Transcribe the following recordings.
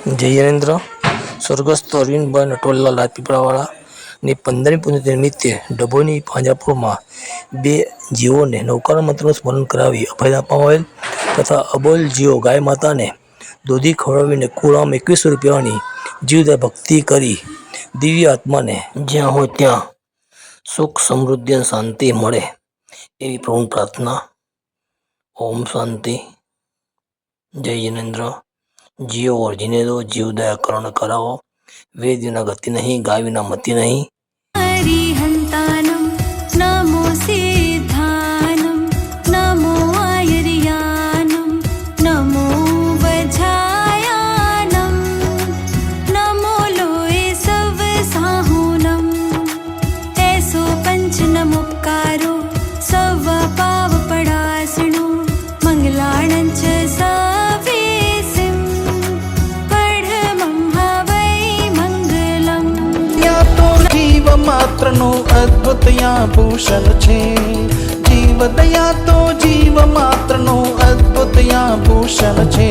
જયેન્દ્ર સ્વર્ગસ્થ અરવિંદભાઈ નટવરલાલ રાજપીપળાવાળા ની 15મી પુણ્યતિથિ નિમિત્તે ડભોઈની પાંજરાપોળમાં 2 જીવોને નવકાર મંત્રનું સ્મરણ કરાવી અભય આપવામાં આવેલ તથા અબોલ જીવો ગાય માતાને દૂધી ખવડાવીને કુલ આમ 21 રૂપિયાની જીવદયા ભક્તિ કરી દિવ્ય આત્માને જ્યાં હોય ત્યાં સુખ સમૃદ્ધિ અને શાંતિ મળે એવી પ્રભુ પ્રાર્થના. ઓમ શાંતિ. જય જિનેન્દ્ર. जियो और जीने दो, जीव दया करुण कराओ, वेद विना गति नहीं, गाय विना मति नहीं. हरिहंतानं नमो सिद्धानं नमो आयर्यानं नमो वज्रायानं नमो लोये सव साहुनं ऐसो पंच नमोकारो सव पाव पडासणो मंगलाणं च मात्र नो अद्भुत भूषण छे. जीव दया तो जीव मात्र नो अद्भुत भूषण छे.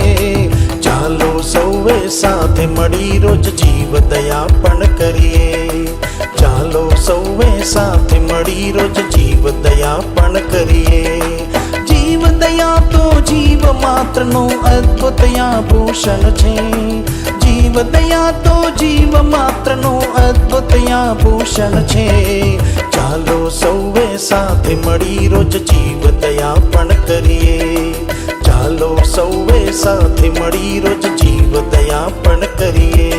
चालो सौवे साथे मળી रोज जीव दया पण करिए. चालो सौवे साथे मળી रोज जीव दया पण करिए. जीव दया तो जीव मात्र नो अद्भुत भूषण छे. जीव दया तो जीव मात्र नो अद्भुत भूषण छे. चालो सौवे साथे मળી रोज जीव दया पण करिए. चालो सौवे साथे मળી रोज जीव दया पण करिए.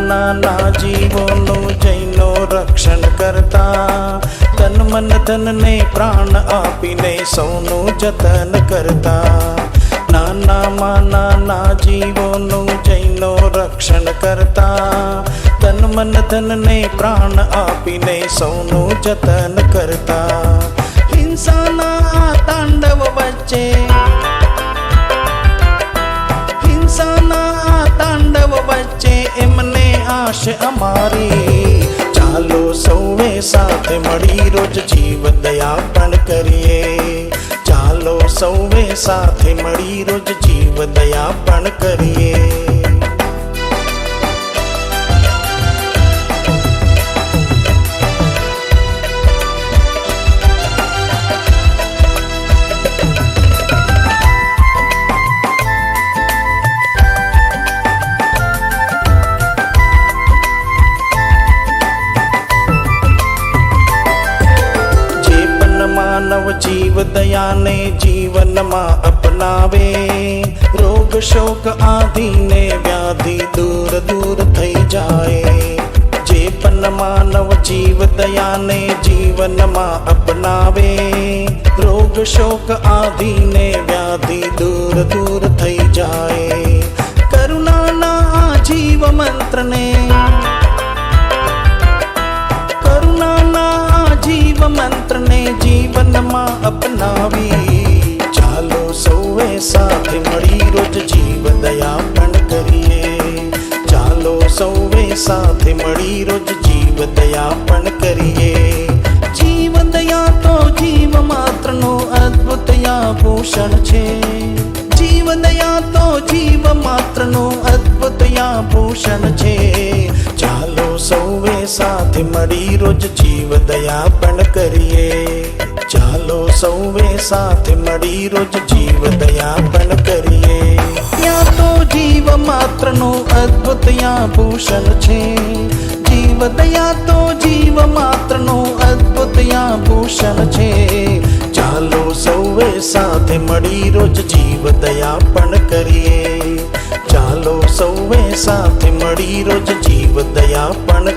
नाना जीवोनु जैनो रक्षण करता. तन मन धन ने प्राण आपीने सौनु जतन करता. नाना माना जीवोनु जैनो रक्षण करता. तन मन धन ने प्राण आपीने सौनु जतन करता. हिंसाना तांडव वच्चे तांडव बच्चे एमने आश अमारी. चालो सौवे साथे मળી रोज जीव दया पण करिए. चालो सौवे साथे मળી रोज जीव दया पण करिए. मानव जीव दया ने जीवन में अपनावे. रोग शोक आदि ने व्याधि दूर दूर थई जाए. जे पण मानव जीव दया ने जीवन में अपनावे. रोग शोक आदि ने व्याधि दूर दूर थई जाए. करुणा ना जीव मंत्र ने जीव मंत्र ने जीवन में अपनावी. चालो सौवे साथे मળી रोज जीव दया पण करिए. चालो सौवे साथे मળી रोज जीव दया पण करिए. जीव दया तो जीव मात्र नो अद्भुत भूषण छे. जीव दया तो जीव मात्र नो अद्भुत भूषण छे. चालो सौवे साथे मળી रोज जीव दया पण करिए. चालो सौवे साथे मળી रोज जीव दया पण करिए. या तो जीव मात्र नो अद्भुत भूषण छे. जीव दया तो जीव मात्र नो अद्भुत भूषण छे. चालो सौवे साथे मળી रोज जीव दया पण करिए. चालो सौवे साथे मળી रोज जीव दया पण